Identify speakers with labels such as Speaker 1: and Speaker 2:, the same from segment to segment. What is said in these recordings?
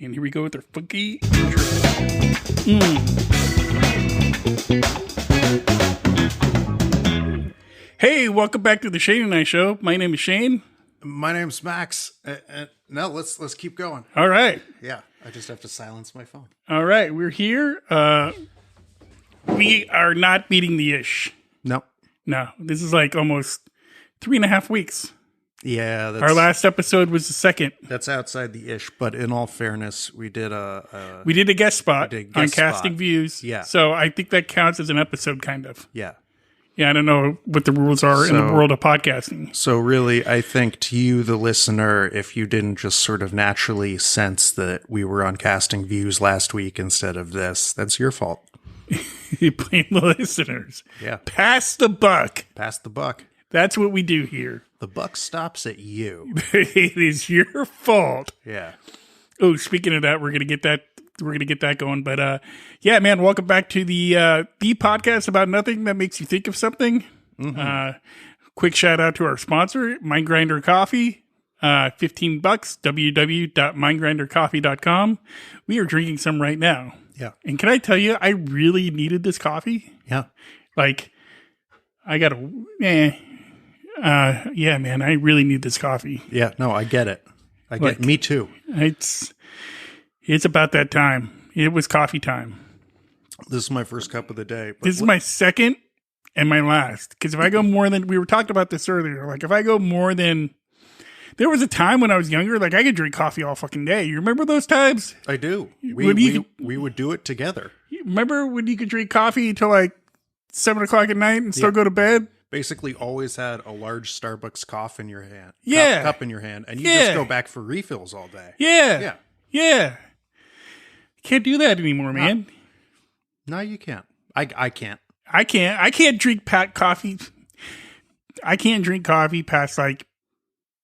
Speaker 1: And here we go with our funky intro. Hey, welcome back to the Shayne and I show. My name is Shayne.
Speaker 2: My name's Max. No, let's keep going.
Speaker 1: All right.
Speaker 2: Yeah, I just have to silence my phone.
Speaker 1: All right, we're here. We are not beating the ish.
Speaker 2: No.
Speaker 1: No, this is like almost 3.5 weeks.
Speaker 2: Yeah,
Speaker 1: Our last episode was the second.
Speaker 2: That's outside the ish, but in all fairness, we did a
Speaker 1: guest spot on Casting
Speaker 2: spot.
Speaker 1: Views.
Speaker 2: Yeah.
Speaker 1: So I think that counts as an episode, kind of.
Speaker 2: Yeah.
Speaker 1: Yeah, I don't know what the rules are in the world of podcasting.
Speaker 2: So really, I think to you, the listener, if you didn't just sort of naturally sense that we were on Casting Views last week instead of this, that's your fault.
Speaker 1: You blame the listeners.
Speaker 2: Yeah.
Speaker 1: Pass the buck.
Speaker 2: Pass the buck.
Speaker 1: That's what we do here.
Speaker 2: The buck stops at you.
Speaker 1: It is your fault.
Speaker 2: Yeah.
Speaker 1: Oh, speaking of that, we're gonna get that going. But yeah, man, welcome back to the podcast about nothing that makes you think of something. Mm-hmm. Quick shout out to our sponsor, Mind Grinder Coffee. $15, www.mindgrindercoffee.com. We are drinking some right now.
Speaker 2: Yeah.
Speaker 1: And can I tell you, I really needed this coffee.
Speaker 2: Yeah.
Speaker 1: Like, I gotta, yeah, man, I really need this coffee.
Speaker 2: Yeah. No, I get it. Me too.
Speaker 1: It's about that time. It was coffee time.
Speaker 2: This is my first cup of the day.
Speaker 1: This is my second and my last. Because if I go more than, we were talking about this earlier, like if I go more than, there was a time when I was younger, like I could drink coffee all fucking day. You remember those times?
Speaker 2: I do. We would do it together.
Speaker 1: Remember when you could drink coffee until like 7 o'clock at night and still go to bed?
Speaker 2: Basically always had a large Starbucks cup in your hand.
Speaker 1: Yeah.
Speaker 2: Cup in your hand. And you just go back for refills all day.
Speaker 1: Yeah. Can't do that anymore, man.
Speaker 2: No, you can't. I can't.
Speaker 1: I can't drink coffee. I can't drink coffee past like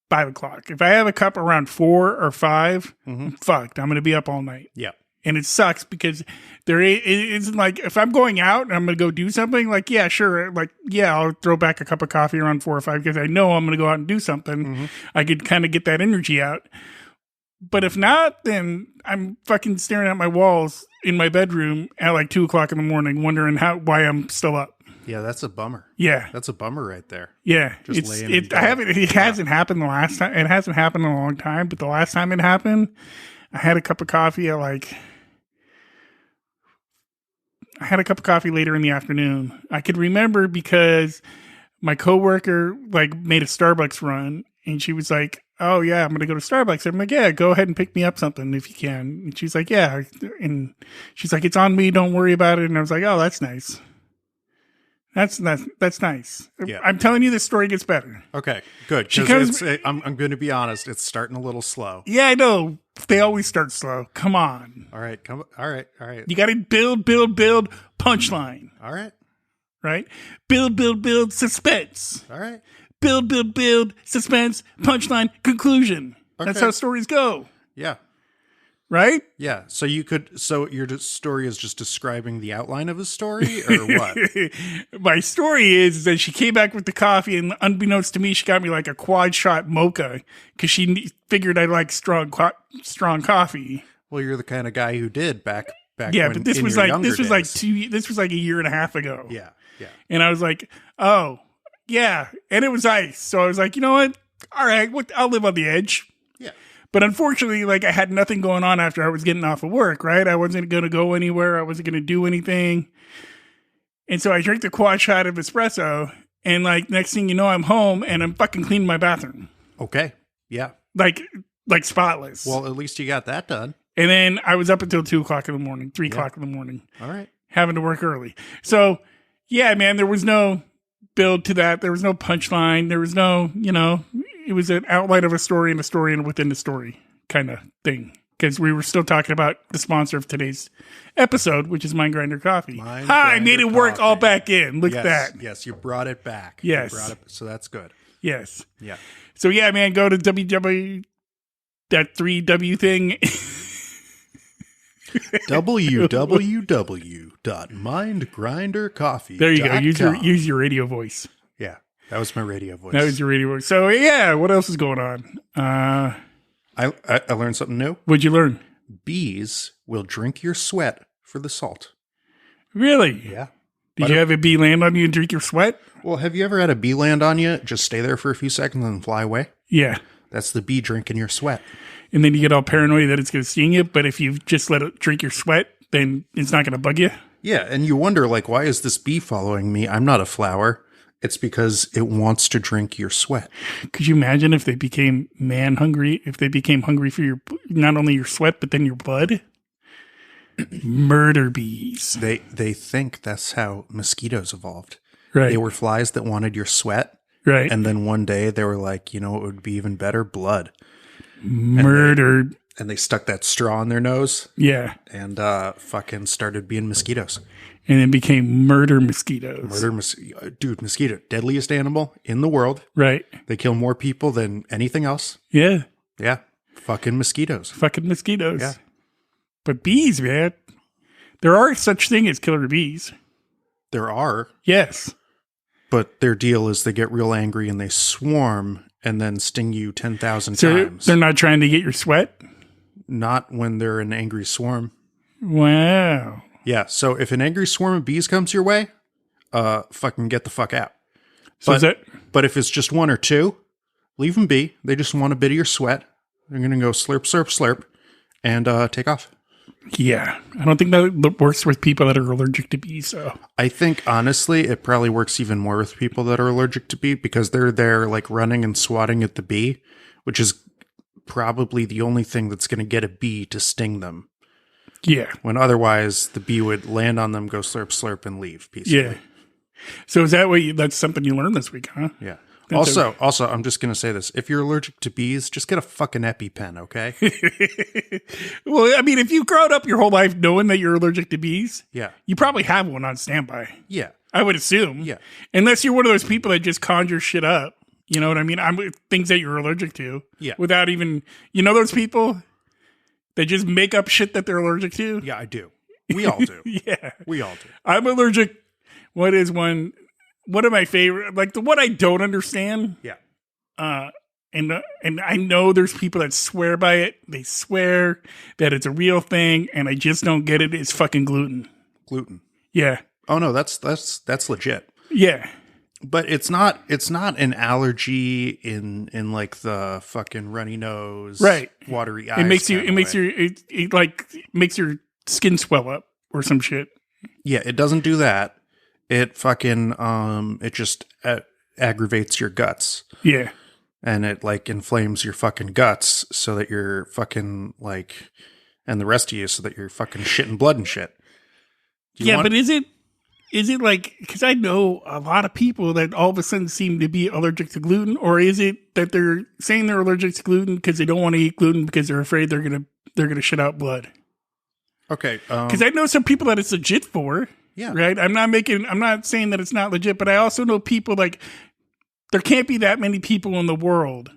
Speaker 1: 5 o'clock. If I have a cup around 4 or 5, I'm fucked. I'm going to be up all night.
Speaker 2: Yeah.
Speaker 1: And it sucks because it isn't like if I'm going out and I'm going to go do something, like, yeah, sure. Like, yeah, I'll throw back a cup of coffee around 4 or 5 because I know I'm going to go out and do something. Mm-hmm. I could kind of get that energy out. But if not, then I'm fucking staring at my walls in my bedroom at like 2 o'clock in the morning, wondering why I'm still up.
Speaker 2: Yeah, that's a bummer.
Speaker 1: Yeah.
Speaker 2: That's a bummer right there.
Speaker 1: Yeah. It hasn't happened the last time. It hasn't happened in a long time, but the last time it happened, I had a cup of coffee later in the afternoon. I could remember because my coworker like made a Starbucks run and she was like, "Oh yeah, I'm going to go to Starbucks." I'm like, "Yeah, go ahead and pick me up something if you can." And she's like, "Yeah." And she's like, "It's on me. Don't worry about it." And I was like, "Oh, that's nice. That's nice." Yeah. I'm telling you, this story gets better.
Speaker 2: Okay, good. Because I'm going to be honest, it's starting a little slow. Yeah,
Speaker 1: I know. They always start slow. Come on.
Speaker 2: All right. All right.
Speaker 1: You got to build, punchline.
Speaker 2: All right.
Speaker 1: Right? Build, suspense.
Speaker 2: All right.
Speaker 1: Build, suspense, punchline, conclusion. Okay. That's how stories go.
Speaker 2: Yeah.
Speaker 1: Right?
Speaker 2: Yeah. So your story is just describing the outline of a story or what?
Speaker 1: My story is that she came back with the coffee and unbeknownst to me, she got me like a quad shot mocha because she figured I like strong coffee.
Speaker 2: Well, you're the kind of guy who did back.
Speaker 1: Yeah, but this was like a year and a half ago.
Speaker 2: Yeah. Yeah.
Speaker 1: And I was like, oh, yeah. And it was ice. So I was like, you know what? All right, I'll live on the edge.
Speaker 2: Yeah.
Speaker 1: But unfortunately, like I had nothing going on after I was getting off of work, right? I wasn't going to go anywhere. I wasn't going to do anything. And so I drank the quad shot of espresso. And like next thing you know, I'm home and I'm fucking cleaning my bathroom.
Speaker 2: Okay. Yeah.
Speaker 1: Like spotless.
Speaker 2: Well, at least you got that done.
Speaker 1: And then I was up until 2 o'clock in the morning, 3 o'clock in the morning.
Speaker 2: All right.
Speaker 1: Having to work early. So yeah, man, there was no build to that. There was no punchline. There was no, it was an outline of a story and within the story kind of thing. Because we were still talking about the sponsor of today's episode, which is Mind Grinder Coffee. I made it work all back in. Look at that.
Speaker 2: Yes, you brought it back.
Speaker 1: Yes.
Speaker 2: So that's good.
Speaker 1: Yes.
Speaker 2: Yeah.
Speaker 1: So yeah, man, go to that 3W thing.
Speaker 2: www.mindgrindercoffee.com.
Speaker 1: There you go. Use your radio voice.
Speaker 2: Yeah, that was my radio voice.
Speaker 1: That was your radio voice. So yeah, what else is going on?
Speaker 2: I learned something new.
Speaker 1: What'd you learn?
Speaker 2: bees will drink your sweat for the salt.
Speaker 1: Really?
Speaker 2: Yeah.
Speaker 1: Did you have a bee land on you and drink your sweat?
Speaker 2: Well, have you ever had a bee land on you, just stay there for a few seconds and fly away?
Speaker 1: Yeah.
Speaker 2: That's the bee drinking your sweat.
Speaker 1: And then you get all paranoid that it's going to sting you. But if you just let it drink your sweat, then it's not going to bug you.
Speaker 2: Yeah, and you wonder, like, why is this bee following me? I'm not a flower. It's because it wants to drink your sweat.
Speaker 1: Could you imagine if they became man hungry? If they became hungry for your not only your sweat, but then your blood? Murder bees.
Speaker 2: They think that's how mosquitoes evolved.
Speaker 1: Right.
Speaker 2: They were flies that wanted your sweat.
Speaker 1: Right.
Speaker 2: And then one day they were like, you know what would be even better? Blood.
Speaker 1: Murdered.
Speaker 2: And they stuck that straw in their nose.
Speaker 1: Yeah.
Speaker 2: And fucking started being mosquitoes.
Speaker 1: And then became murder mosquitoes.
Speaker 2: Dude, mosquito, deadliest animal in the world.
Speaker 1: Right.
Speaker 2: They kill more people than anything else.
Speaker 1: Yeah.
Speaker 2: Yeah. Fucking mosquitoes.
Speaker 1: Fucking mosquitoes.
Speaker 2: Yeah.
Speaker 1: But bees, man. There are such thing as killer bees.
Speaker 2: There are.
Speaker 1: Yes.
Speaker 2: But their deal is they get real angry and they swarm and then sting you 10,000 times.
Speaker 1: They're not trying to get your sweat?
Speaker 2: Not when they're an angry swarm.
Speaker 1: Wow.
Speaker 2: Yeah, so if an angry swarm of bees comes your way, fucking get the fuck out.
Speaker 1: So
Speaker 2: But if it's just one or two, leave them be. They just want a bit of your sweat. They're going to go slurp, slurp, slurp, and take off.
Speaker 1: Yeah. I don't think that works with people that are allergic to bees, so.
Speaker 2: I think, honestly, it probably works even more with people that are allergic to bee because they're there, like, running and swatting at the bee, which is probably the only thing that's going to get a bee to sting them.
Speaker 1: Yeah.
Speaker 2: When otherwise, the bee would land on them, go slurp, slurp, and leave peacefully.
Speaker 1: Yeah. So is that that's something you learned this week, huh?
Speaker 2: Yeah. Also, I'm just going to say this. If you're allergic to bees, just get a fucking EpiPen, okay?
Speaker 1: Well, I mean, if you've grown up your whole life knowing that you're allergic to bees,
Speaker 2: Yeah.
Speaker 1: you probably have one on standby.
Speaker 2: Yeah.
Speaker 1: I would assume.
Speaker 2: Yeah.
Speaker 1: Unless you're one of those people that just conjure shit up. You know what I mean? Things that you're allergic to.
Speaker 2: Yeah.
Speaker 1: Without even, those people that just make up shit that they're allergic to?
Speaker 2: Yeah, I do. We all do.
Speaker 1: Yeah.
Speaker 2: We all do.
Speaker 1: I'm allergic. One of my favorite, like the one I don't understand.
Speaker 2: Yeah.
Speaker 1: And I know there's people that swear by it. They swear that it's a real thing, and I just don't get it. It's fucking gluten.
Speaker 2: Gluten.
Speaker 1: Yeah.
Speaker 2: Oh no, that's legit.
Speaker 1: Yeah.
Speaker 2: But it's not an allergy in like the fucking runny nose,
Speaker 1: right?
Speaker 2: Watery eyes.
Speaker 1: It makes your skin swell up or some shit.
Speaker 2: Yeah, it doesn't do that. It fucking it just aggravates your guts.
Speaker 1: Yeah.
Speaker 2: And it like inflames your fucking guts so that you're fucking like, and the rest of you so that you're fucking shitting blood and shit.
Speaker 1: But is it like, because I know a lot of people that all of a sudden seem to be allergic to gluten, or is it that they're saying they're allergic to gluten because they don't want to eat gluten because they're afraid they're gonna shit out blood?
Speaker 2: Okay.
Speaker 1: Because I know some people that it's legit for.
Speaker 2: Yeah.
Speaker 1: Right. I'm not saying that it's not legit, but I also know people like, there can't be that many people in the world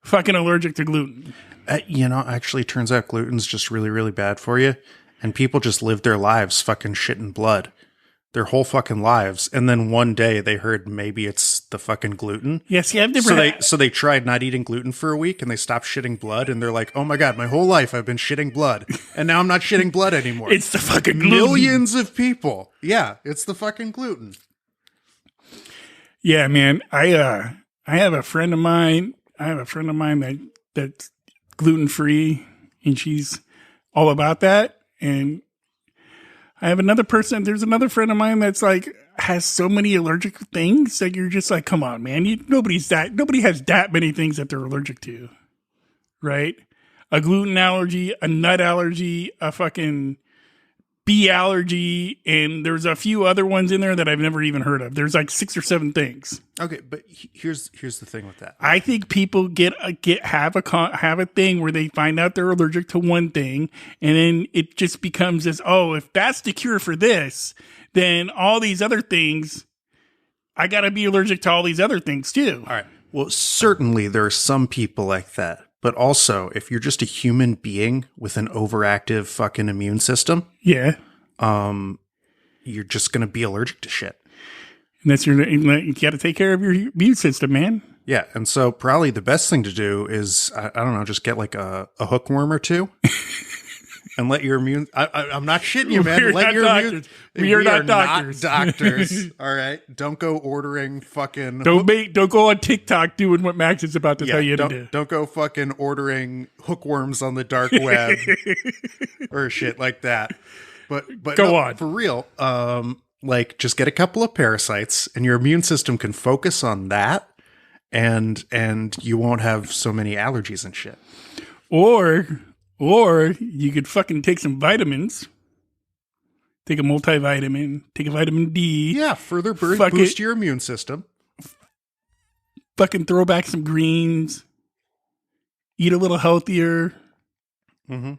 Speaker 1: fucking allergic to gluten.
Speaker 2: Actually, turns out gluten's just really, really bad for you. And people just live their lives fucking shitting blood. Their whole fucking lives. And then one day they heard maybe it's the fucking gluten.
Speaker 1: Yeah, see, I've never
Speaker 2: So they tried not eating gluten for a week and they stopped shitting blood. And they're like, oh my God, my whole life I've been shitting blood. And now I'm not shitting blood anymore.
Speaker 1: It's the fucking gluten.
Speaker 2: Millions of people. Yeah, it's the fucking gluten.
Speaker 1: Yeah, man. I have a friend of mine. That's gluten free, and she's all about that. And I have another person. There's another friend of mine that's like has so many allergic things that you're just like, come on, man. Nobody has that many things that they're allergic to, right? A gluten allergy, a nut allergy, a fucking bee allergy, and there's a few other ones in there that I've never even heard of. There's like 6 or 7 things.
Speaker 2: Okay, but here's the thing with that.
Speaker 1: I think people have a thing where they find out they're allergic to one thing, and then it just becomes this. Oh, if that's the cure for this, then all these other things, I got to be allergic to all these other things too.
Speaker 2: All right. Well, certainly there are some people like that. But also, if you're just a human being with an overactive fucking immune system,
Speaker 1: yeah,
Speaker 2: you're just going to be allergic to shit.
Speaker 1: And you got to take care of your immune system, man.
Speaker 2: Yeah, and so probably the best thing to do is, I don't know, just get like a hookworm or two, and let your immune. I'm not shitting you, man.
Speaker 1: We're
Speaker 2: Let
Speaker 1: not
Speaker 2: your
Speaker 1: doctors.
Speaker 2: immune.
Speaker 1: We are not doctors.
Speaker 2: doctors. All right. Don't go ordering fucking.
Speaker 1: Don't go on TikTok doing what Max is about to tell you to do.
Speaker 2: Don't go fucking ordering hookworms on the dark web or shit like that. But
Speaker 1: Go on.
Speaker 2: For real. Like just get a couple of parasites, and your immune system can focus on that, and you won't have so many allergies and shit.
Speaker 1: Or you could fucking take some vitamins. Take a multivitamin. Take a vitamin D.
Speaker 2: Yeah, further boost your immune system.
Speaker 1: Fucking throw back some greens. Eat a little healthier.
Speaker 2: Mm-hmm.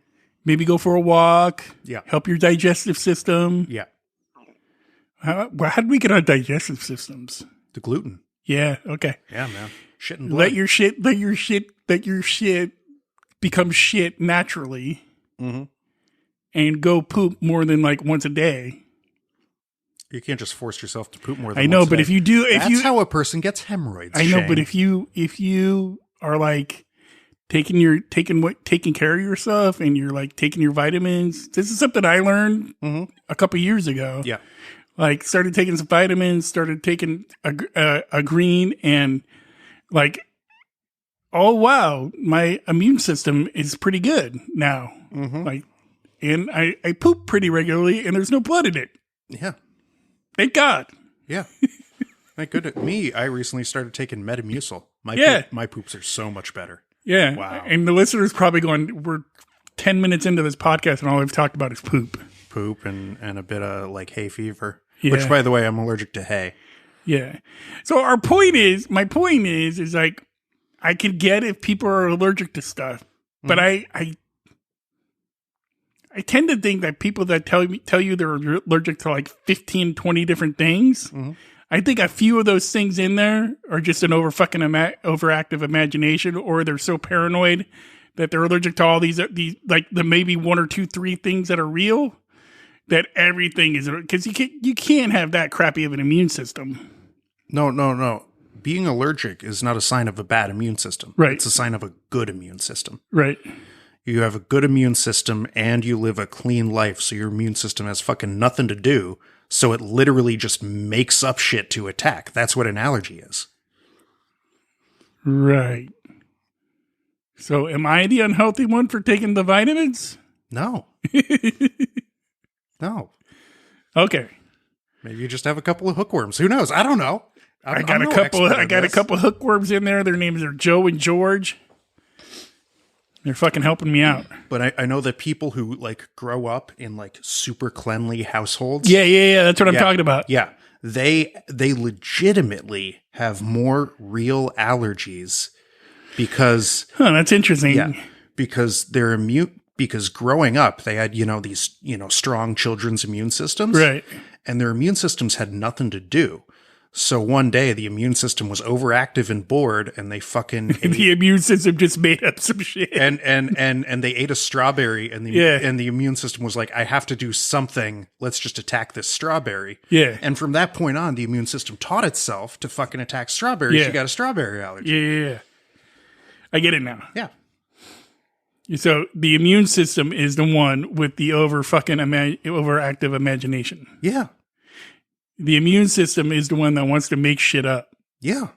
Speaker 1: Maybe go for a walk.
Speaker 2: Yeah.
Speaker 1: Help your digestive system.
Speaker 2: Yeah.
Speaker 1: How did we get our digestive systems?
Speaker 2: The gluten.
Speaker 1: Yeah. Okay.
Speaker 2: Yeah, man. Shit and blood.
Speaker 1: Let your shit become shit naturally, and go poop more than like once a day.
Speaker 2: You can't just force yourself to poop more than
Speaker 1: I know,
Speaker 2: once a
Speaker 1: but
Speaker 2: day.
Speaker 1: if you do,
Speaker 2: That's how a person gets hemorrhoids.
Speaker 1: I know,
Speaker 2: Shayne.
Speaker 1: but if you are like taking care of yourself and you're like taking your vitamins, this is something I learned a couple years ago.
Speaker 2: Yeah.
Speaker 1: Like started taking some vitamins, started taking a green, and like, oh wow, my immune system is pretty good now. Like, and I poop pretty regularly, and there's no blood in it.
Speaker 2: Yeah.
Speaker 1: Thank God.
Speaker 2: Yeah. Thank goodness. I recently started taking Metamucil. My poops are so much better.
Speaker 1: Yeah.
Speaker 2: Wow.
Speaker 1: And the listeners probably going, we're 10 minutes into this podcast, and all we've talked about is poop.
Speaker 2: Poop and a bit of like hay fever.
Speaker 1: Yeah.
Speaker 2: Which, by the way, I'm allergic to hay.
Speaker 1: Yeah. So my point is like, I can get if people are allergic to stuff, but I tend to think that people that tell you they're allergic to like 15, 20 different things, I think a few of those things in there are just an overactive imagination, or they're so paranoid that they're allergic to all these like the maybe 1 or 2, 3 things that are real, that everything is, because you can't have that crappy of an immune system.
Speaker 2: No. Being allergic is not a sign of a bad immune system.
Speaker 1: Right.
Speaker 2: It's a sign of a good immune system.
Speaker 1: Right.
Speaker 2: You have a good immune system and you live a clean life, so your immune system has fucking nothing to do. So it literally just makes up shit to attack. That's what an allergy is.
Speaker 1: Right. So am I the unhealthy one for taking the vitamins?
Speaker 2: No. No.
Speaker 1: Okay.
Speaker 2: Maybe you just have a couple of hookworms. Who knows? I don't know.
Speaker 1: I got a couple of hookworms in there. Their names are Joe and George. They're fucking helping me out.
Speaker 2: But I know that people who like grow up in like super cleanly households.
Speaker 1: Yeah. That's what I'm talking about.
Speaker 2: Yeah. They legitimately have more real allergies because
Speaker 1: that's interesting.
Speaker 2: Yeah. Because they're immune, because growing up they had, these, strong children's immune systems.
Speaker 1: Right.
Speaker 2: And their immune systems had nothing to do. So one day the immune system was overactive and bored, and they fucking
Speaker 1: the immune system just made up some shit.
Speaker 2: And they ate a strawberry, and the immune system was like, I have to do something. Let's just attack this strawberry.
Speaker 1: Yeah.
Speaker 2: And from that point on, the immune system taught itself to fucking attack strawberries.
Speaker 1: Yeah.
Speaker 2: You got a strawberry allergy.
Speaker 1: Yeah. I get it now.
Speaker 2: Yeah.
Speaker 1: So the immune system is the one with the overactive imagination.
Speaker 2: Yeah.
Speaker 1: The immune system is the one that wants to make shit up.
Speaker 2: Yeah.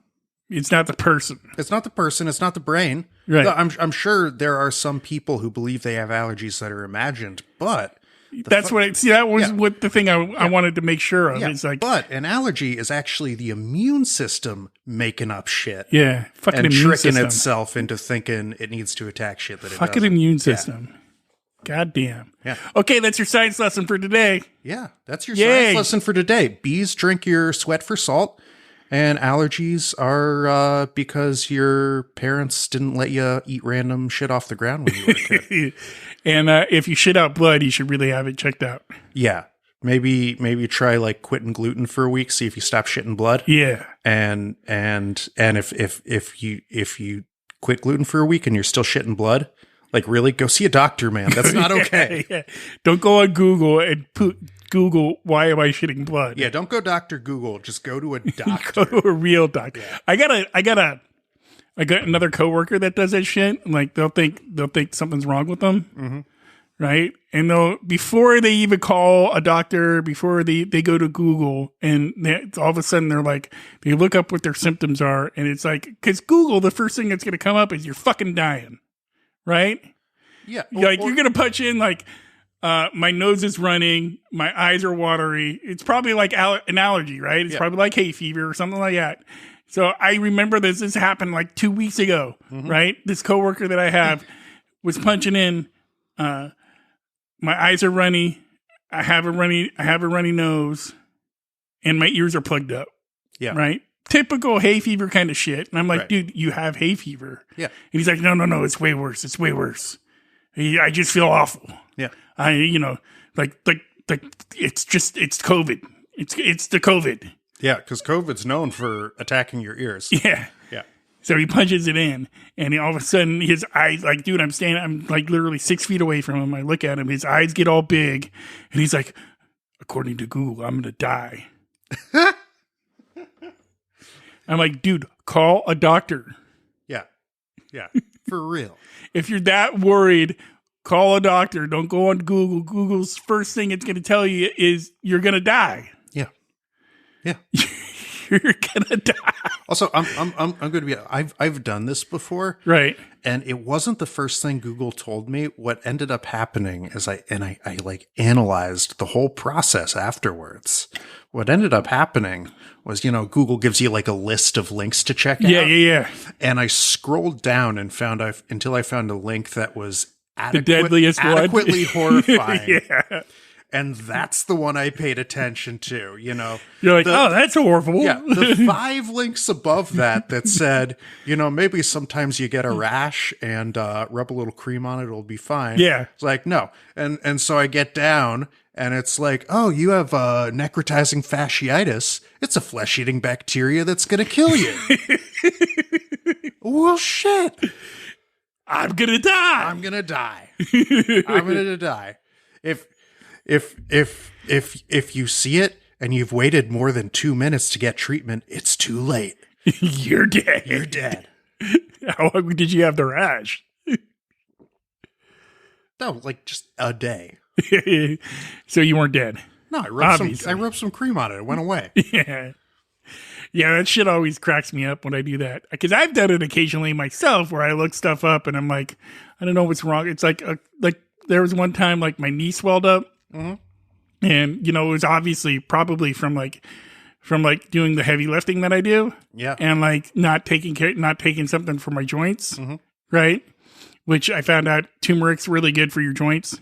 Speaker 1: It's not the person.
Speaker 2: It's not the person. It's not the brain.
Speaker 1: Right.
Speaker 2: I'm sure there are some people who believe they have allergies that are imagined, but
Speaker 1: that was what the thing I wanted to make sure of.
Speaker 2: Yeah,
Speaker 1: it's like,
Speaker 2: but an allergy is actually the immune system making up shit.
Speaker 1: Yeah. Fucking
Speaker 2: and
Speaker 1: immune
Speaker 2: tricking
Speaker 1: system.
Speaker 2: itself into thinking it needs to attack shit that it
Speaker 1: fucking
Speaker 2: doesn't.
Speaker 1: Immune system. Yeah. God damn.
Speaker 2: Yeah.
Speaker 1: Okay, that's your science lesson for today.
Speaker 2: Yeah, that's your science lesson for today. Bees drink your sweat for salt, and allergies are because your parents didn't let you eat random shit off the ground when you were a kid.
Speaker 1: And if you shit out blood, you should really have it checked out.
Speaker 2: Yeah. Maybe try like quitting gluten for a week, see if you stop shitting blood.
Speaker 1: Yeah.
Speaker 2: And if you quit gluten for a week and you're still shitting blood, like, really, go see a doctor, man. That's not okay.
Speaker 1: Yeah. Don't go on Google and Google, why am I shitting blood?
Speaker 2: Yeah, don't go Dr. Google. Just go to a doctor.
Speaker 1: Go to a real doctor. Yeah. I got another coworker that does that shit. Like, they'll think something's wrong with them. right? And they'll, before they even call a doctor, before they go to Google, and all of a sudden they're like, they look up what their symptoms are, and it's like, because Google, the first thing that's going to come up is you're fucking dying, right?
Speaker 2: Yeah.
Speaker 1: Like, you're going to punch in, like, my nose is running, my eyes are watery. It's probably like an allergy, right? It's probably like hay fever or something like that. So I remember this happened like 2 weeks ago, right? This coworker that I have was punching in, my eyes are runny, I have a runny nose, and my ears are plugged up.
Speaker 2: Yeah.
Speaker 1: Right? Typical hay fever kind of shit. And I'm like, dude, you have hay fever.
Speaker 2: Yeah.
Speaker 1: And he's like, no, it's way worse. It's way worse. I just feel awful.
Speaker 2: Yeah.
Speaker 1: Like it's COVID. It's the COVID.
Speaker 2: Yeah, because COVID's known for attacking your ears.
Speaker 1: Yeah.
Speaker 2: Yeah.
Speaker 1: So he punches it in, and all of a sudden his eyes, like, dude, I'm like literally 6 feet away from him. I look at him, his eyes get all big, and he's like, according to Google, I'm going to die. I'm like, dude, call a doctor.
Speaker 2: Yeah. Yeah. For real.
Speaker 1: If you're that worried, call a doctor. Don't go on Google. Google's first thing it's going to tell you is you're going to die.
Speaker 2: Yeah. Yeah.
Speaker 1: You're going to die.
Speaker 2: Also, I'm going to be, I've done this before.
Speaker 1: Right.
Speaker 2: And it wasn't the first thing Google told me. What ended up happening is I like analyzed the whole process afterwards. What ended up happening was, Google gives you like a list of links to check out.
Speaker 1: Yeah.
Speaker 2: And I scrolled down and until I found a link that was
Speaker 1: the deadliest
Speaker 2: adequately
Speaker 1: one.
Speaker 2: horrifying.
Speaker 1: Yeah.
Speaker 2: And that's the one I paid attention to,
Speaker 1: You're like, oh, that's horrible.
Speaker 2: Yeah, the 5 links above that said, maybe sometimes you get a rash and rub a little cream on it, it'll be fine.
Speaker 1: Yeah.
Speaker 2: It's like, no. And so I get down and it's like, oh, you have necrotizing fasciitis. It's a flesh-eating bacteria that's going to kill you. Well, shit.
Speaker 1: I'm going to die.
Speaker 2: I'm going to die. I'm going to die. If you see it and you've waited more than 2 minutes to get treatment, it's too late.
Speaker 1: You're dead.
Speaker 2: You're dead.
Speaker 1: How long did you have the rash?
Speaker 2: No, like just a day.
Speaker 1: So you weren't dead.
Speaker 2: No, I rubbed some cream on it. It went away.
Speaker 1: Yeah, that shit always cracks me up when I do that. Because I've done it occasionally myself where I look stuff up and I'm like, I don't know what's wrong. It's like there was one time like my knee swelled up. Mm-hmm. And, it was obviously probably from doing the heavy lifting that I do.
Speaker 2: Yeah.
Speaker 1: And like not taking something for my joints. Mm-hmm. Right. Which I found out turmeric's really good for your joints.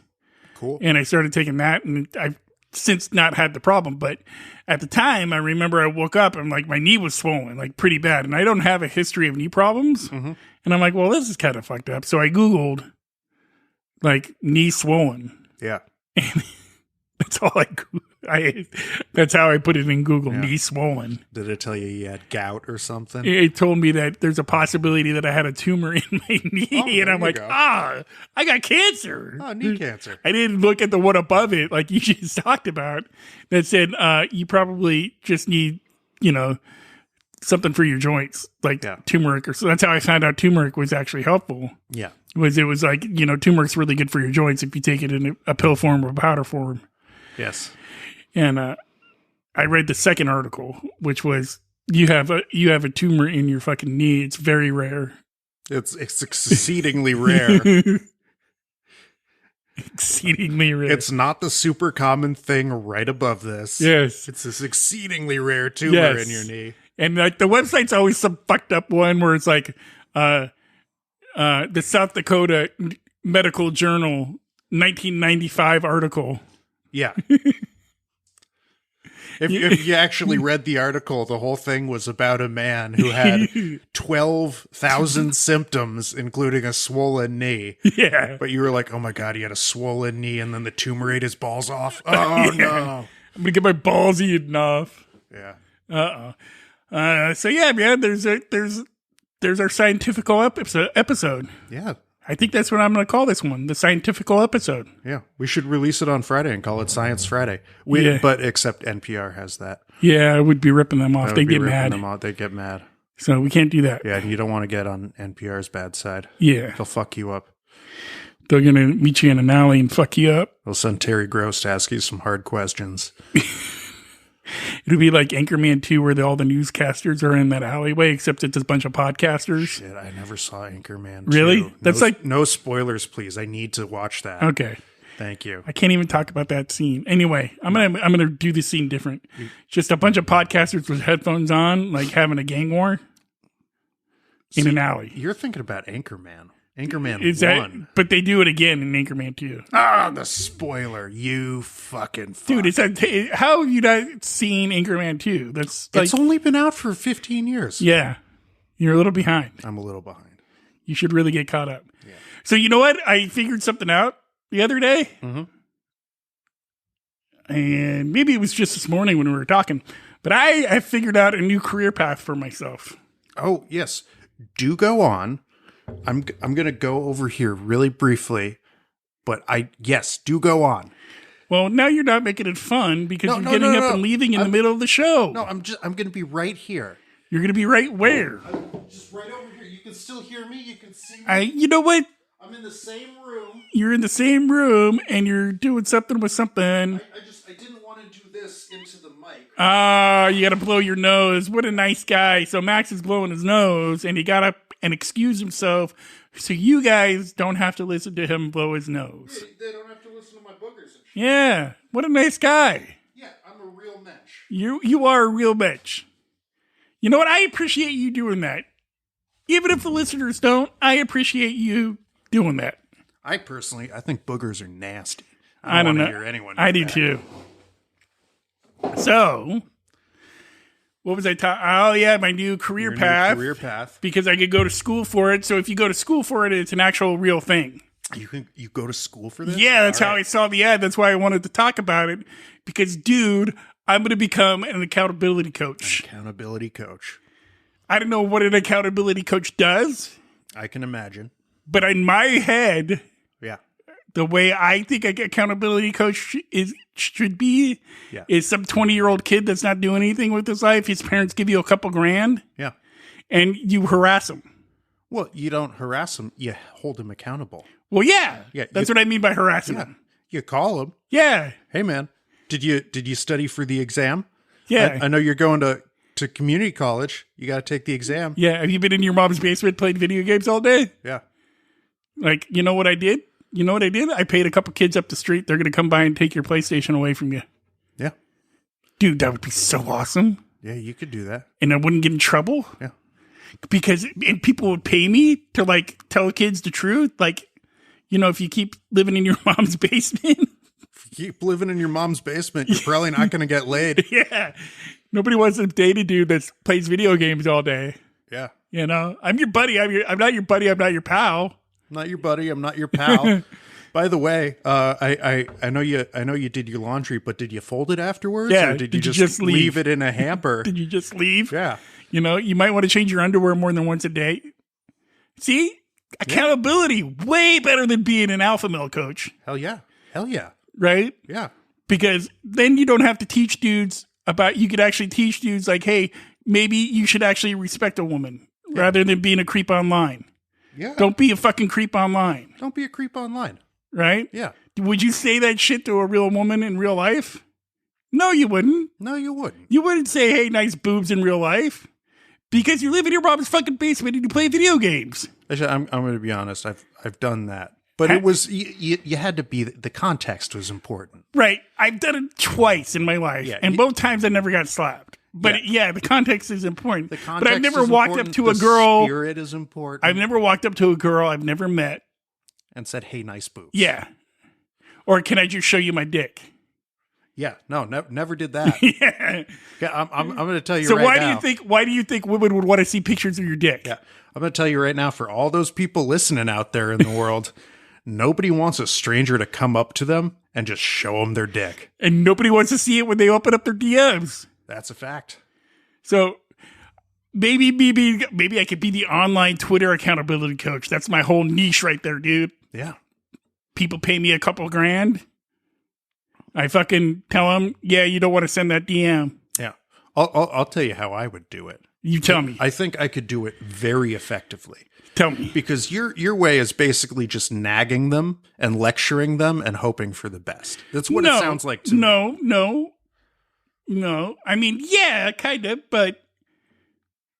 Speaker 2: Cool.
Speaker 1: And I started taking that, and I've since not had the problem. But at the time, I remember I woke up and like my knee was swollen, like pretty bad. And I don't have a history of knee problems. Mm-hmm. And I'm like, well, this is kind of fucked up. So I Googled like knee swollen.
Speaker 2: Yeah.
Speaker 1: And that's all that's how I put it in Google, knee swollen.
Speaker 2: Did it tell you had gout or something?
Speaker 1: It told me that there's a possibility that I had a tumor in my knee. And I'm like, I got cancer.
Speaker 2: Oh, knee cancer.
Speaker 1: I didn't look at the one above it, like you just talked about, that said, you probably just need, something for your joints, like turmeric. So that's how I found out turmeric was actually helpful.
Speaker 2: Yeah.
Speaker 1: It was like, turmeric's really good for your joints if you take it in a pill form or a powder form.
Speaker 2: Yes.
Speaker 1: And I read the second article, which was you have a tumor in your fucking knee. It's very rare.
Speaker 2: It's exceedingly rare.
Speaker 1: Exceedingly rare.
Speaker 2: It's not the super common thing right above this.
Speaker 1: Yes.
Speaker 2: It's this exceedingly rare tumor in your knee.
Speaker 1: And like the website's always some fucked up one where it's like the South Dakota Medical Journal 1995 article.
Speaker 2: Yeah. If you actually read the article, the whole thing was about a man who had 12,000 symptoms, including a swollen knee.
Speaker 1: Yeah.
Speaker 2: But you were like, oh my God, he had a swollen knee and then the tumor ate his balls off. Oh, no.
Speaker 1: I'm going to get my balls eaten off.
Speaker 2: Yeah.
Speaker 1: So yeah, man, there's our scientific episode.
Speaker 2: Yeah.
Speaker 1: I think that's what I'm going to call this one, the scientifical episode.
Speaker 2: Yeah, we should release it on Friday and call it Science Friday. But except NPR has that.
Speaker 1: Yeah, I would be ripping them off. They get mad.
Speaker 2: They get mad.
Speaker 1: So we can't do that.
Speaker 2: Yeah, and you don't want to get on NPR's bad side.
Speaker 1: Yeah.
Speaker 2: They'll fuck you up.
Speaker 1: They're going to meet you in an alley and fuck you up.
Speaker 2: They'll send Terry Gross to ask you some hard questions.
Speaker 1: It'll be like Anchorman 2 where all the newscasters are in that alleyway, except it's a bunch of podcasters.
Speaker 2: Shit, I never saw Anchorman 2.
Speaker 1: Really? That's
Speaker 2: no spoilers, please. I need to watch that.
Speaker 1: Okay.
Speaker 2: Thank you.
Speaker 1: I can't even talk about that scene. Anyway, I'm gonna do the scene different. Just a bunch of podcasters with headphones on, like having a gang war in an alley.
Speaker 2: You're thinking about Anchorman. Anchorman
Speaker 1: Is
Speaker 2: 1.
Speaker 1: But they do it again in Anchorman 2.
Speaker 2: The spoiler. You fucking fuck.
Speaker 1: Dude, how have you not seen Anchorman 2? That's like,
Speaker 2: it's only been out for 15 years.
Speaker 1: Yeah. You're a little behind.
Speaker 2: I'm a little behind.
Speaker 1: You should really get caught up. Yeah. So you know what? I figured something out the other day.
Speaker 2: Mm-hmm.
Speaker 1: And maybe it was just this morning when we were talking. But I figured out a new career path for myself.
Speaker 2: Oh, yes. Do go on. I'm going to go over here really briefly. But do go on.
Speaker 1: Well, now you're not making it fun because you're getting up and leaving in the middle of the show.
Speaker 2: No, I'm going to be right here.
Speaker 1: You're going to be right where?
Speaker 2: I'm just right over here. You can still hear me. You can see me.
Speaker 1: You know what?
Speaker 2: I'm in the same room.
Speaker 1: You're in the same room and you're doing something with something.
Speaker 2: I didn't want to do this into the mic.
Speaker 1: You got to blow your nose. What a nice guy. So Max is blowing his nose and he got up and excused himself so you guys don't have to listen to him blow his nose.
Speaker 2: They don't have to listen to my boogers and shit.
Speaker 1: Yeah. What a nice guy.
Speaker 2: Yeah, I'm a real mensch.
Speaker 1: You are a real bitch. You know what? I appreciate you doing that. Even if the listeners don't, I appreciate you doing that.
Speaker 2: I think boogers are nasty.
Speaker 1: I don't know.
Speaker 2: Hear anyone
Speaker 1: I do too. So, what was I talking? Oh yeah, my new career path.
Speaker 2: Career path.
Speaker 1: Because I could go to school for it. So if you go to school for it, it's an actual real thing.
Speaker 2: You go to school for this?
Speaker 1: Yeah, that's how I saw the ad. That's why I wanted to talk about it. Because, dude, I'm going to become an accountability coach.
Speaker 2: Accountability coach.
Speaker 1: I don't know what an accountability coach does.
Speaker 2: I can imagine.
Speaker 1: But in my head,
Speaker 2: yeah,
Speaker 1: the way I think an accountability coach should be is some 20-year-old kid that's not doing anything with his life. His parents give you a couple grand.
Speaker 2: Yeah.
Speaker 1: And you harass him.
Speaker 2: Well, you don't harass him. You hold him accountable.
Speaker 1: Well, yeah. That's what I mean by harassing him.
Speaker 2: You call him.
Speaker 1: Yeah.
Speaker 2: Hey, man, did you study for the exam?
Speaker 1: Yeah.
Speaker 2: I know you're going to community college. You got to take the exam.
Speaker 1: Yeah. Have you been in your mom's basement playing video games all day?
Speaker 2: Yeah.
Speaker 1: Like, you know what I did? I paid a couple kids up the street. They're going to come by and take your PlayStation away from you.
Speaker 2: Yeah.
Speaker 1: Dude, that would be so awesome.
Speaker 2: Yeah, you could do that.
Speaker 1: And I wouldn't get in trouble.
Speaker 2: Yeah.
Speaker 1: Because people would pay me to, like, tell kids the truth. Like, you know, if you keep living in your mom's basement.
Speaker 2: If you keep living in your mom's basement, you're probably not going to get laid.
Speaker 1: Yeah. Nobody wants to date a dude that plays video games all day.
Speaker 2: Yeah.
Speaker 1: You know, I'm your buddy. I'm not your buddy. I'm not your pal.
Speaker 2: I'm not your buddy. I'm not your pal. By the way, I know you did your laundry, but did you fold it afterwards?
Speaker 1: Yeah.
Speaker 2: Or did you just leave it in a hamper?
Speaker 1: Did you just leave?
Speaker 2: Yeah.
Speaker 1: You know, you might want to change your underwear more than once a day. See? Accountability, way better than being an alpha male coach.
Speaker 2: Hell yeah. Hell yeah.
Speaker 1: Right?
Speaker 2: Yeah.
Speaker 1: Because then you don't have to teach dudes you could actually teach dudes like, hey, maybe you should actually respect a woman rather than being a creep online.
Speaker 2: Yeah.
Speaker 1: Don't be a fucking creep online.
Speaker 2: Don't be a creep online.
Speaker 1: Right?
Speaker 2: Yeah.
Speaker 1: Would you say that shit to a real woman in real life? No, you wouldn't.
Speaker 2: No, you wouldn't.
Speaker 1: You wouldn't say, hey, nice boobs in real life. Because you live in your mom's fucking basement and you play video games.
Speaker 2: Actually, I'm going to be honest. I've done that, but it was you had to be. The context was important,
Speaker 1: right? I've done it twice in my life, and both times I never got slapped. But the context is important.
Speaker 2: The context
Speaker 1: but I've never
Speaker 2: is
Speaker 1: walked
Speaker 2: important.
Speaker 1: up to a girl.
Speaker 2: The spirit is important.
Speaker 1: I've never walked up to a girl I've never met
Speaker 2: and said, "Hey, nice boobs."
Speaker 1: Yeah, or can I just show you my dick?
Speaker 2: Yeah, no, never did that. Yeah, I'm going to tell you.
Speaker 1: So
Speaker 2: right now.
Speaker 1: Why do you think women would want to see pictures of your dick?
Speaker 2: Yeah, I'm going to tell you right now. For all those people listening out there in the world, nobody wants a stranger to come up to them and just show them their dick,
Speaker 1: and nobody wants to see it when they open up their DMs.
Speaker 2: That's a fact.
Speaker 1: So maybe I could be the online Twitter accountability coach. That's my whole niche right there, dude.
Speaker 2: Yeah,
Speaker 1: people pay me a couple grand. I fucking tell them, yeah, you don't want to send that DM.
Speaker 2: Yeah. I'll tell you how I would do it.
Speaker 1: You tell me.
Speaker 2: I think I could do it very effectively.
Speaker 1: Tell me.
Speaker 2: Because your way is basically just nagging them and lecturing them and hoping for the best. That's what it sounds like to me.
Speaker 1: No. I mean, yeah, kind of, but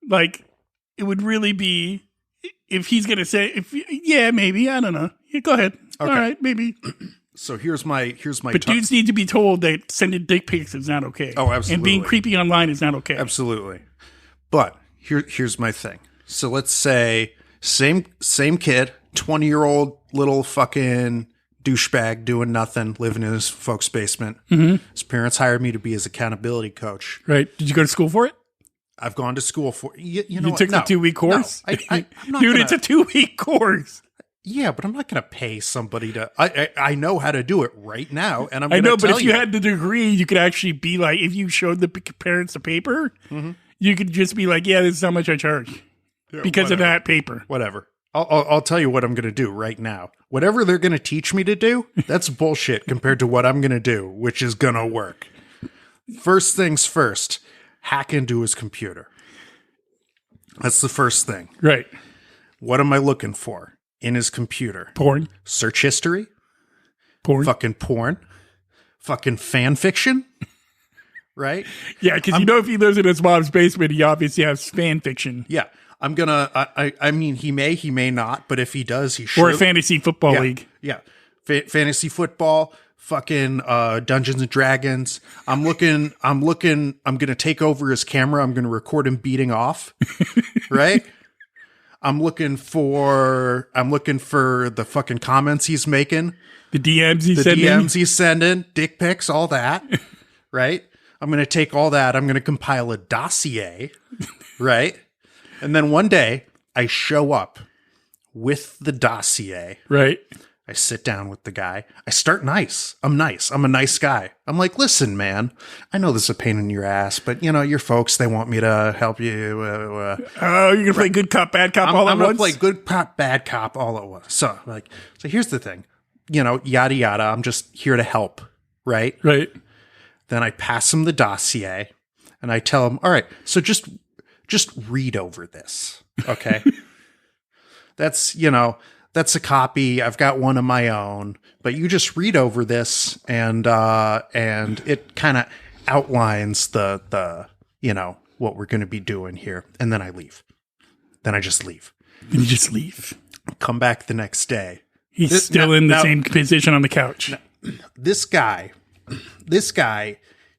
Speaker 1: like it would really be if he's going to say, maybe, I don't know. Yeah, go ahead.
Speaker 2: Okay.
Speaker 1: All right, maybe.
Speaker 2: So here's my
Speaker 1: But dudes need to be told that sending dick pics is not okay.
Speaker 2: Oh, absolutely.
Speaker 1: And being creepy online is not okay.
Speaker 2: Absolutely. But here's my thing. So let's say same kid, 20-year-old little fucking douchebag doing nothing, living in his folks' basement. Mm-hmm. His parents hired me to be his accountability coach.
Speaker 1: Right. Did you go to school for it?
Speaker 2: I've gone to school for you know
Speaker 1: you took the 2-week course?
Speaker 2: No, I'm not
Speaker 1: Dude, it's a 2-week course.
Speaker 2: Yeah, but I'm not going to pay somebody to. I know how to do it right now, and I'm.
Speaker 1: I know, but if you had the degree, you could actually be like, if you showed the parents the paper, you could just be like, "Yeah, this is how much I charge because of that paper."
Speaker 2: Whatever. I'll tell you what I'm going to do right now. Whatever they're going to teach me to do, that's bullshit compared to what I'm going to do, which is going to work. First things first, hack into his computer. That's the first thing.
Speaker 1: Right.
Speaker 2: What am I looking for in his computer?
Speaker 1: Porn.
Speaker 2: Search history.
Speaker 1: Porn.
Speaker 2: Fucking fan fiction. Right?
Speaker 1: Yeah, because if he lives in his mom's basement, he obviously has fan fiction.
Speaker 2: Yeah. I'm gonna. I mean, he may not, but if he does, he should.
Speaker 1: Or a fantasy football league.
Speaker 2: Yeah, fantasy football, fucking Dungeons and Dragons. I'm gonna take over his camera. I'm gonna record him beating off. Right. I'm looking for the fucking comments he's making,
Speaker 1: the DMs he's
Speaker 2: sending, dick pics, all that. Right. I'm gonna take all that. I'm gonna compile a dossier. Right. And then one day, I show up with the dossier.
Speaker 1: Right.
Speaker 2: I sit down with the guy. I start nice. I'm nice. I'm a nice guy. I'm like, listen, man, I know this is a pain in your ass, but, your folks, they want me to help you.
Speaker 1: You're going to play good cop, bad cop all at once?
Speaker 2: I'm going to play good cop, bad cop all at once. So here's the thing. Yada, yada. I'm just here to help. Right?
Speaker 1: Right. Then
Speaker 2: I pass him the dossier, and I tell him, all right, so just read over this. Okay. That's a copy. I've got one of my own, but you just read over this and it kind of outlines the what we're going to be doing here. And then I leave. Then I just leave.
Speaker 1: And you just leave.
Speaker 2: Come back the next day.
Speaker 1: He's still in the same position on the couch.
Speaker 2: This guy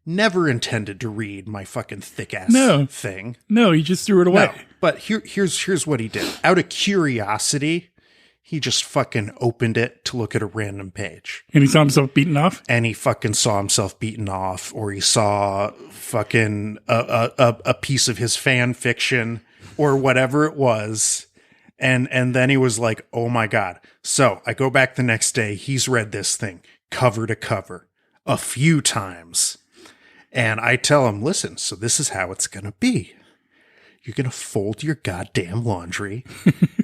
Speaker 2: never intended to read my fucking thick ass thing.
Speaker 1: No, he just threw it away.
Speaker 2: No, but here's what he did. Out of curiosity, he just fucking opened it to look at a random page.
Speaker 1: And he saw himself beaten off?
Speaker 2: And he fucking saw himself beaten off, or he saw fucking a piece of his fan fiction or whatever it was. And then he was like, oh my God. So I go back the next day. He's read this thing cover to cover a few times. And I tell him, listen, so this is how it's going to be. You're going to fold your goddamn laundry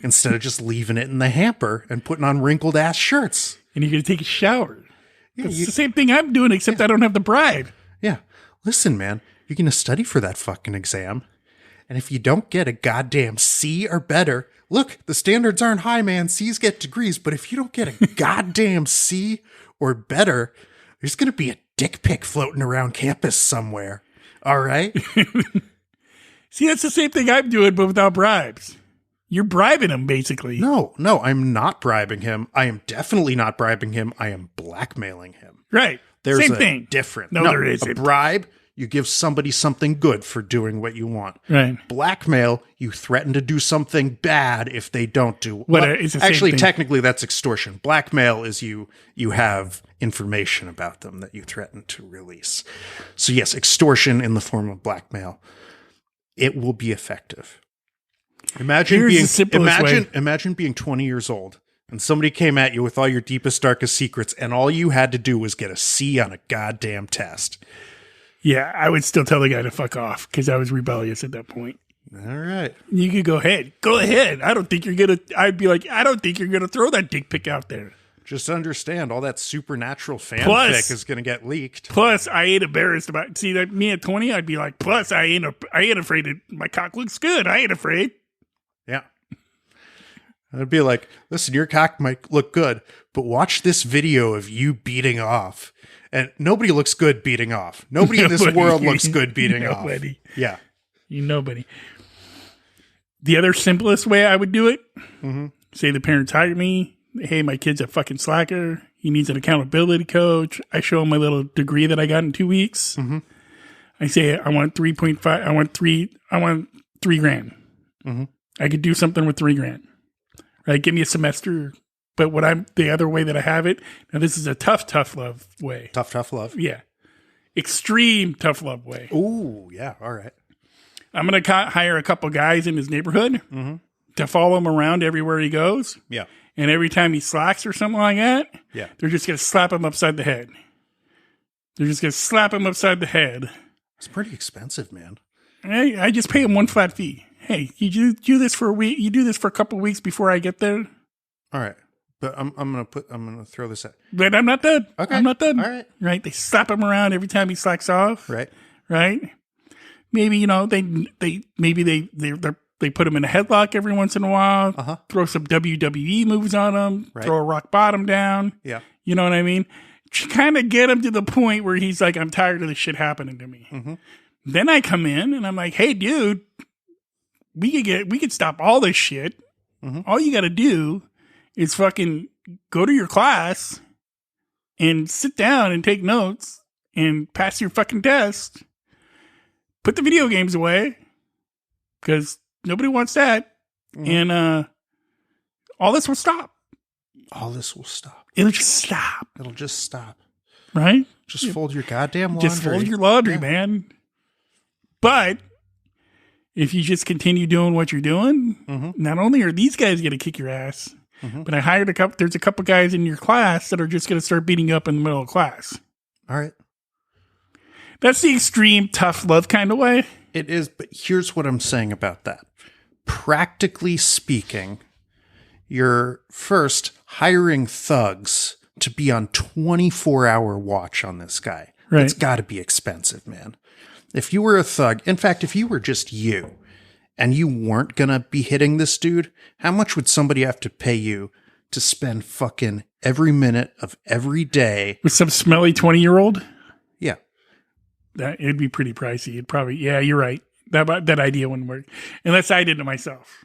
Speaker 2: instead of just leaving it in the hamper and putting on wrinkled ass shirts.
Speaker 1: And you're going to take a shower. Yeah, it's the same thing I'm doing, except I don't have the bribe.
Speaker 2: Yeah. Listen, man, you're going to study for that fucking exam. And if you don't get a goddamn C or better, look, the standards aren't high, man. C's get degrees. But if you don't get a goddamn C or better, there's going to be a dick pic floating around campus somewhere. All right?
Speaker 1: See, that's the same thing I'm doing, but without bribes. You're bribing him, basically.
Speaker 2: No, I'm not bribing him. I am definitely not bribing him. I am blackmailing him.
Speaker 1: Right.
Speaker 2: There's
Speaker 1: same
Speaker 2: a
Speaker 1: thing.
Speaker 2: difference.
Speaker 1: No, there isn't.
Speaker 2: A bribe, you give somebody something good for doing what you want.
Speaker 1: Right.
Speaker 2: Blackmail, you threaten to do something bad if they don't do.
Speaker 1: It's the same
Speaker 2: actually,
Speaker 1: thing.
Speaker 2: Technically, that's extortion. Blackmail is you have information about them that you threaten to release. So yes, extortion in the form of blackmail. It will be effective. Imagine being 20 years old and somebody came at you with all your deepest, darkest secrets, and all you had to do was get a C on a goddamn test.
Speaker 1: Yeah, I would still tell the guy to fuck off because I was rebellious at that point.
Speaker 2: All right.
Speaker 1: You could go ahead. Go ahead. I'd be like, I don't think you're going to throw that dick pic out there.
Speaker 2: Just understand all that supernatural fanfic is going to get leaked.
Speaker 1: Plus, I ain't embarrassed about. See, like me at 20, I'd be like, plus, I ain't afraid. My cock looks good. I ain't afraid.
Speaker 2: Yeah. I'd be like, listen, your cock might look good, but watch this video of you beating off. And nobody looks good beating off. Nobody in this world looks good beating off. Yeah.
Speaker 1: Nobody. The other simplest way I would do it, say the parents hired me. Hey, my kid's a fucking slacker. He needs an accountability coach. I show him my little degree that I got in 2 weeks. I say, I want 3.5. I want $3,000. I could do something with $3,000. Right? Give me a semester. But the other way that I have it, now this is a tough love way.
Speaker 2: Tough love.
Speaker 1: Yeah. Extreme tough love way.
Speaker 2: Ooh, yeah. All right.
Speaker 1: I'm going to hire a couple guys in his neighborhood to follow him around everywhere he goes.
Speaker 2: Yeah.
Speaker 1: And every time he slacks or something like that,
Speaker 2: yeah,
Speaker 1: they're just going to slap him upside the head. They're just going to slap him upside the head.
Speaker 2: It's pretty expensive, man.
Speaker 1: I just pay him one flat fee. Hey, you do this for a week. You do this for a couple of weeks before I get there.
Speaker 2: All right. But I'm gonna throw this at.
Speaker 1: But I'm not done.
Speaker 2: Okay.
Speaker 1: I'm not done.
Speaker 2: All right.
Speaker 1: Right. They slap him around every time he slacks off.
Speaker 2: Right.
Speaker 1: Right. Maybe, they put him in a headlock every once in a while, throw some WWE moves on him, throw a rock bottom down.
Speaker 2: Yeah.
Speaker 1: You know what I mean? Kind of get him to the point where he's like, I'm tired of this shit happening to me. Then I come in and I'm like, hey, dude, we could stop all this shit. All you got to do is fucking go to your class and sit down and take notes and pass your fucking test. Put the video games away because nobody wants that. And all this will stop.
Speaker 2: All this will stop.
Speaker 1: It'll just stop.
Speaker 2: It'll just stop.
Speaker 1: Right?
Speaker 2: Just fold your goddamn laundry.
Speaker 1: Just fold your laundry, man. But if you just continue doing what you're doing, not only are these guys going to kick your ass, but I hired there's a couple guys in your class that are just going to start beating you up in the middle of class.
Speaker 2: All right.
Speaker 1: That's the extreme tough love kind of way.
Speaker 2: It is, but here's what I'm saying about that. Practically speaking, you're first hiring thugs to be on 24-hour watch on this guy.
Speaker 1: Right.
Speaker 2: It's got to be expensive, man. If you were a thug, in fact, if you were just you and you weren't going to be hitting this dude, how much would somebody have to pay you to spend fucking every minute of every day
Speaker 1: with some smelly 20-year-old?
Speaker 2: Yeah.
Speaker 1: It'd be pretty pricey. It'd probably, yeah, you're right. That idea wouldn't work. Unless I did it myself.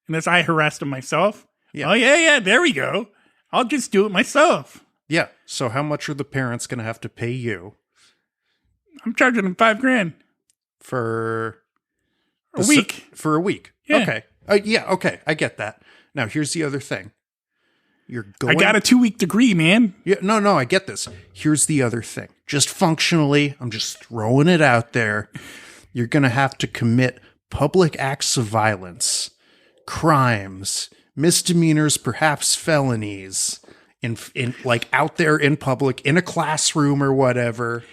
Speaker 1: Unless I harassed him myself. Yeah. Oh, yeah, there we go. I'll just do it myself.
Speaker 2: Yeah. So how much are the parents going to have to pay you?
Speaker 1: I'm charging them $5,000.
Speaker 2: For
Speaker 1: a week.
Speaker 2: For a week.
Speaker 1: Yeah.
Speaker 2: Okay. Okay. I get that. Now, here's the other thing.
Speaker 1: I got a 2-week degree, man.
Speaker 2: Yeah, no, I get this. Here's the other thing. Just functionally, I'm just throwing it out there. You're going to have to commit public acts of violence, crimes, misdemeanors, perhaps felonies, in like out there in public, in a classroom or whatever.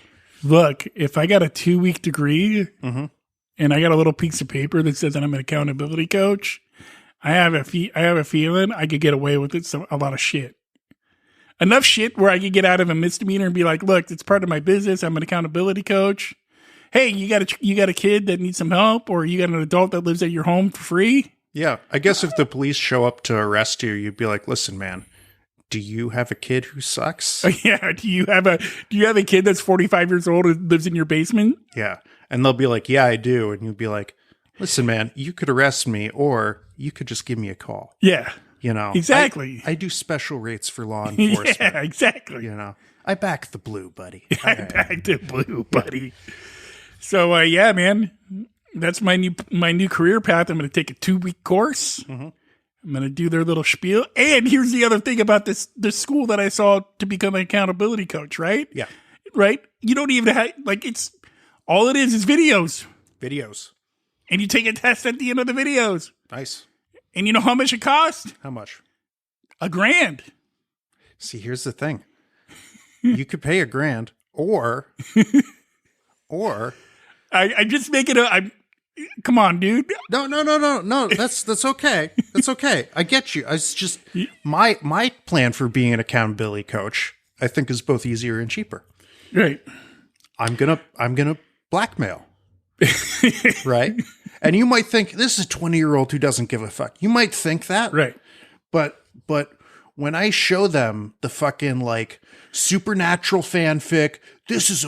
Speaker 1: Look, if I got a 2-week degree and I got a little piece of paper that says that I'm an accountability coach, I have a feeling I could get away with it. A lot of shit. Enough shit where I could get out of a misdemeanor and be like, look, it's part of my business. I'm an accountability coach. Hey, you got a kid that needs some help, or you got an adult that lives at your home for free?
Speaker 2: Yeah. I guess if the police show up to arrest you, you'd be like, listen, man, do you have a kid who sucks?
Speaker 1: Yeah. Do you have a kid that's 45 years old and lives in your basement?
Speaker 2: Yeah. And they'll be like, yeah, I do. And you'd be like, listen, man, you could arrest me or you could just give me a call.
Speaker 1: Yeah.
Speaker 2: You know,
Speaker 1: exactly.
Speaker 2: I do special rates for law enforcement.
Speaker 1: Yeah, exactly.
Speaker 2: You know, I back the blue, buddy.
Speaker 1: Back the blue, buddy. So, yeah, man, that's my new career path. I'm going to take a 2-week course. I'm going to do their little spiel. And here's the other thing about this school that I saw to become an accountability coach, right?
Speaker 2: Yeah.
Speaker 1: Right? You don't even have, all it is videos.
Speaker 2: Videos.
Speaker 1: And you take a test at the end of the videos.
Speaker 2: Nice.
Speaker 1: And you know how much it cost?
Speaker 2: How much?
Speaker 1: $1,000.
Speaker 2: See, here's the thing. You could pay $1,000 or
Speaker 1: I just make it Come on, dude.
Speaker 2: No. That's okay. That's okay. I get you. It's just my plan for being an accountability coach, I think, is both easier and cheaper.
Speaker 1: Right.
Speaker 2: I'm gonna blackmail. Right? And you might think this is a 20-year-old who doesn't give a fuck. You might think that.
Speaker 1: Right.
Speaker 2: But when I show them the fucking like supernatural fanfic, this is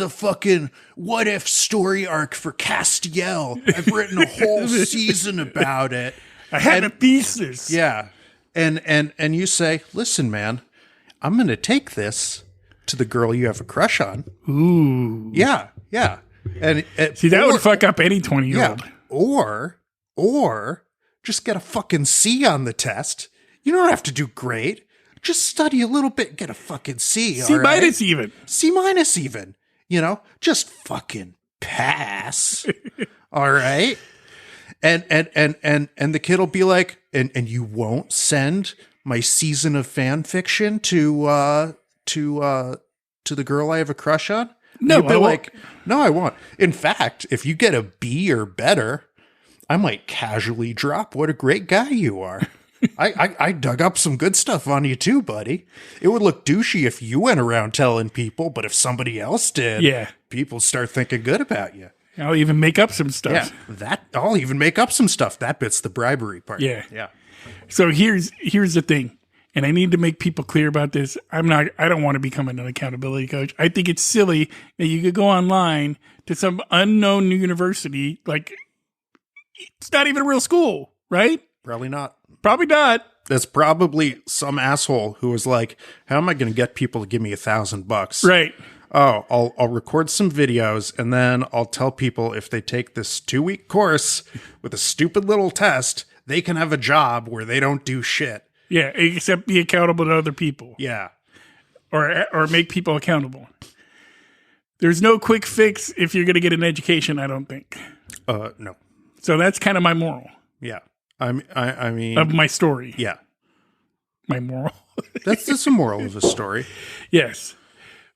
Speaker 2: a fucking what if story arc for Castiel. I've written a whole season about it.
Speaker 1: I had a thesis.
Speaker 2: Yeah. And you say, listen, man, I'm going to take this to the girl you have a crush on.
Speaker 1: Ooh.
Speaker 2: Yeah. And
Speaker 1: see, that would fuck up any 20-year-old.
Speaker 2: Yeah. Or just get a fucking C on the test. You don't have to do great. Just study a little bit, get a fucking C.
Speaker 1: C minus even.
Speaker 2: C minus even. You know, just fucking pass. All right. And the kid will be like, and you won't send my season of fan fiction to the girl I have a crush on?
Speaker 1: No,
Speaker 2: you'll be like, no, I won't. In fact, if you get a B or better, I might casually drop what a great guy you are. I dug up some good stuff on you too, buddy. It would look douchey if you went around telling people, but if somebody else did, people start thinking good about you.
Speaker 1: I'll even make up some stuff.
Speaker 2: Yeah, I'll even make up some stuff. That bit's the bribery part.
Speaker 1: Yeah. So here's the thing, and I need to make people clear about this. I don't want to become an accountability coach. I think it's silly that you could go online to some unknown university, like it's not even a real school, right?
Speaker 2: Probably not.
Speaker 1: Probably not.
Speaker 2: That's probably some asshole who was like, how am I going to get people to give me $1,000?
Speaker 1: Right.
Speaker 2: Oh, I'll record some videos and then I'll tell people if they take this 2-week course with a stupid little test, they can have a job where they don't do shit.
Speaker 1: Yeah, except be accountable to other people.
Speaker 2: Yeah.
Speaker 1: Or make people accountable. There's no quick fix if you're going to get an education, I don't think.
Speaker 2: No.
Speaker 1: So that's kind of my moral.
Speaker 2: Yeah. I mean,
Speaker 1: of my story.
Speaker 2: Yeah.
Speaker 1: My moral.
Speaker 2: That's the moral of the story.
Speaker 1: Yes.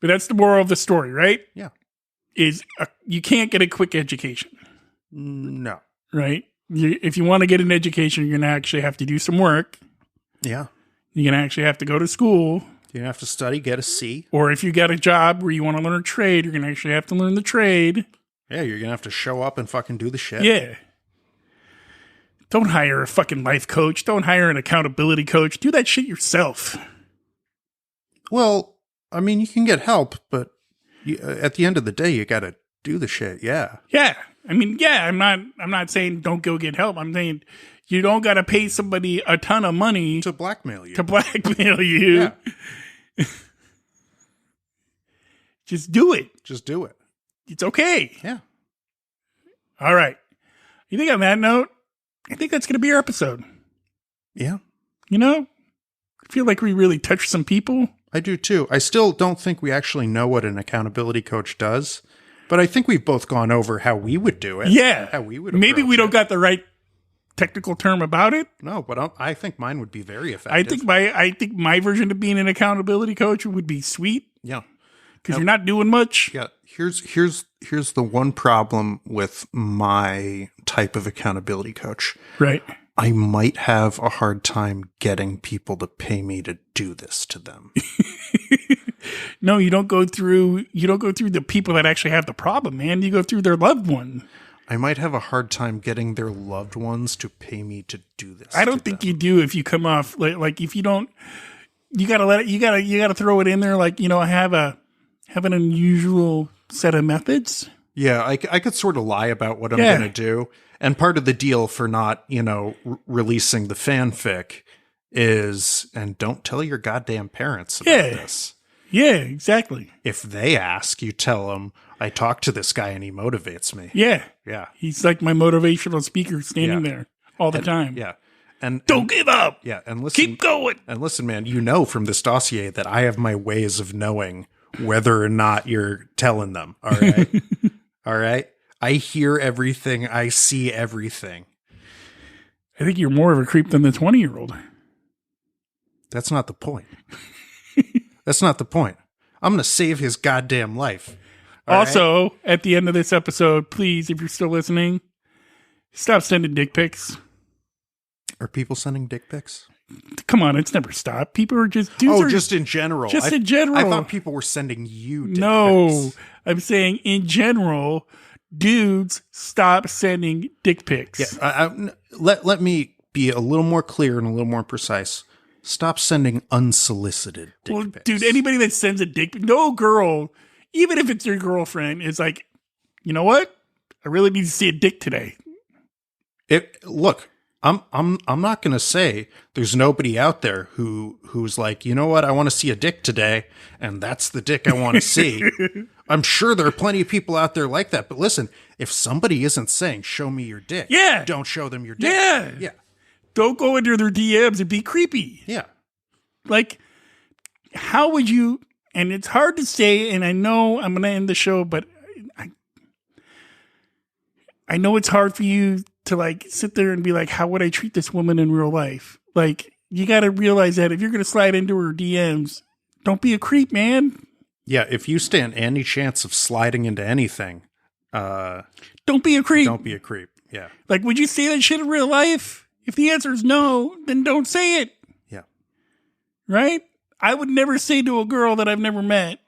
Speaker 1: But that's the moral of the story, right?
Speaker 2: Yeah.
Speaker 1: You can't get a quick education.
Speaker 2: No.
Speaker 1: Right? If you want to get an education, you're going to actually have to do some work.
Speaker 2: Yeah.
Speaker 1: You're going to actually have to go to school.
Speaker 2: You have to study, get a C.
Speaker 1: Or if you got a job where you want to learn a trade, you're going to actually have to learn the trade.
Speaker 2: Yeah, you're going to have to show up and fucking do the shit.
Speaker 1: Yeah. Don't hire a fucking life coach. Don't hire an accountability coach. Do that shit yourself.
Speaker 2: Well, I mean, you can get help, but at the end of the day, you got to do the shit. Yeah.
Speaker 1: Yeah. I mean, yeah, I'm not saying don't go get help. I'm saying you don't got to pay somebody a ton of money
Speaker 2: to blackmail you.
Speaker 1: Yeah. Just do it.
Speaker 2: Just do it.
Speaker 1: It's okay.
Speaker 2: Yeah.
Speaker 1: All right. You think on that note, I think that's going to be our episode.
Speaker 2: Yeah.
Speaker 1: You know, I feel like we really touched some people.
Speaker 2: I do too. I still don't think we actually know what an accountability coach does, but I think we've both gone over how we would do it.
Speaker 1: Yeah.
Speaker 2: How we would
Speaker 1: Maybe we
Speaker 2: approach
Speaker 1: don't got the right technical term about it.
Speaker 2: No, but I think mine would be very effective.
Speaker 1: I think my version of being an accountability coach would be sweet.
Speaker 2: Yeah.
Speaker 1: Because you're not doing much.
Speaker 2: Yeah. Here's the one problem with my type of accountability coach.
Speaker 1: Right.
Speaker 2: I might have a hard time getting people to pay me to do this to them.
Speaker 1: No, you don't go through the people that actually have the problem, man. You go through their loved one.
Speaker 2: I might have a hard time getting their loved ones to pay me to do this.
Speaker 1: I don't think you do if you come off like if you don't, you gotta throw it in there. Like, you know, have an unusual set of methods.
Speaker 2: Yeah. I could sort of lie about what I'm going to do. And part of the deal for not, releasing the fanfic is, and don't tell your goddamn parents about this.
Speaker 1: Yeah, exactly.
Speaker 2: If they ask, you tell them, I talk to this guy and he motivates me.
Speaker 1: Yeah.
Speaker 2: Yeah.
Speaker 1: He's like my motivational speaker standing there all the time.
Speaker 2: Yeah. And
Speaker 1: don't give up.
Speaker 2: Yeah. And listen,
Speaker 1: keep going.
Speaker 2: And listen, man, you know from this dossier that I have my ways of knowing whether or not you're telling them. All right. All right. I hear everything. I see everything.
Speaker 1: I think you're more of a creep than the 20-year-old.
Speaker 2: That's not the point. That's not the point. I'm going to save his goddamn life.
Speaker 1: Also, at the end of this episode, please, if you're still listening, stop sending dick pics.
Speaker 2: Are people sending dick pics?
Speaker 1: Come on, it's never stopped. People are just dudes.
Speaker 2: Just in general.
Speaker 1: In general.
Speaker 2: I thought people were sending you dick
Speaker 1: No,
Speaker 2: pics.
Speaker 1: I'm saying in general, dudes, stop sending dick pics.
Speaker 2: Yeah, let me be a little more clear and a little more precise. Stop sending unsolicited dick pics.
Speaker 1: Dude, anybody that sends a dick pic, no girl, even if it's your girlfriend, is like, you know what? I really need to see a dick today.
Speaker 2: Look, I'm not going to say there's nobody out there who's like, you know what, I want to see a dick today, and that's the dick I want to see. I'm sure there are plenty of people out there like that. But listen, if somebody isn't saying, show me your dick, don't show them your dick.
Speaker 1: Yeah. Don't go into their DMs and be creepy.
Speaker 2: Yeah.
Speaker 1: Like, how would you, and it's hard to say, and I know I'm going to end the show, but I know it's hard for you to like sit there and be like, how would I treat this woman in real life? Like, you got to realize that if you're going to slide into her DMs, don't be a creep, man.
Speaker 2: Yeah, if you stand any chance of sliding into anything,
Speaker 1: don't be a creep.
Speaker 2: Don't be a creep. Yeah.
Speaker 1: Like, would you say that shit in real life? If the answer is no, then don't say it.
Speaker 2: Yeah.
Speaker 1: Right? I would never say to a girl that I've never met,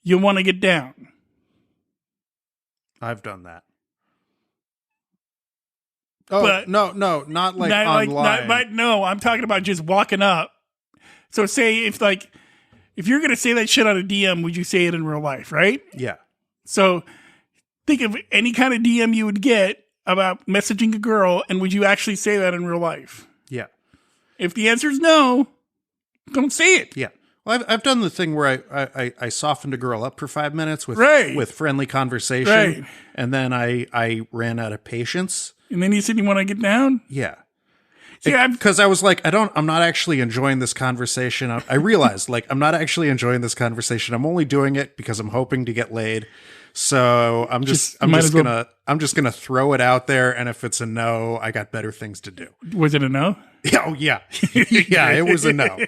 Speaker 1: you want to get down.
Speaker 2: I've done that. Oh, but no, not like online.
Speaker 1: No, I'm talking about just walking up. So say if you're going to say that shit on a DM, would you say it in real life, right?
Speaker 2: Yeah.
Speaker 1: So think of any kind of DM you would get about messaging a girl, and would you actually say that in real life?
Speaker 2: Yeah.
Speaker 1: If the answer is no, don't say it.
Speaker 2: Yeah. Well, I've done the thing where I softened a girl up for 5 minutes with friendly conversation,
Speaker 1: right.
Speaker 2: And then I ran out of patience.
Speaker 1: And then you said you want to get down?
Speaker 2: Yeah.
Speaker 1: Yeah,
Speaker 2: because I was like, I'm not actually enjoying this conversation. I realized like I'm not actually enjoying this conversation. I'm only doing it because I'm hoping to get laid. So I'm just gonna throw it out there, and if it's a no, I got better things to do.
Speaker 1: Was it a no?
Speaker 2: Yeah, oh yeah, yeah, it was a no.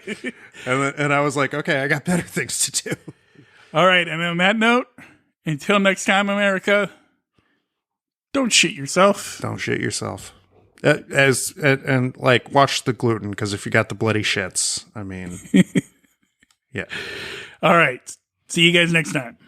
Speaker 2: And I was like, okay, I got better things to do.
Speaker 1: All right, and on that note, until next time, America, don't shit yourself.
Speaker 2: Don't shit yourself. And like watch the gluten, because if you got the bloody shits, I mean, yeah.
Speaker 1: All right, see you guys next time.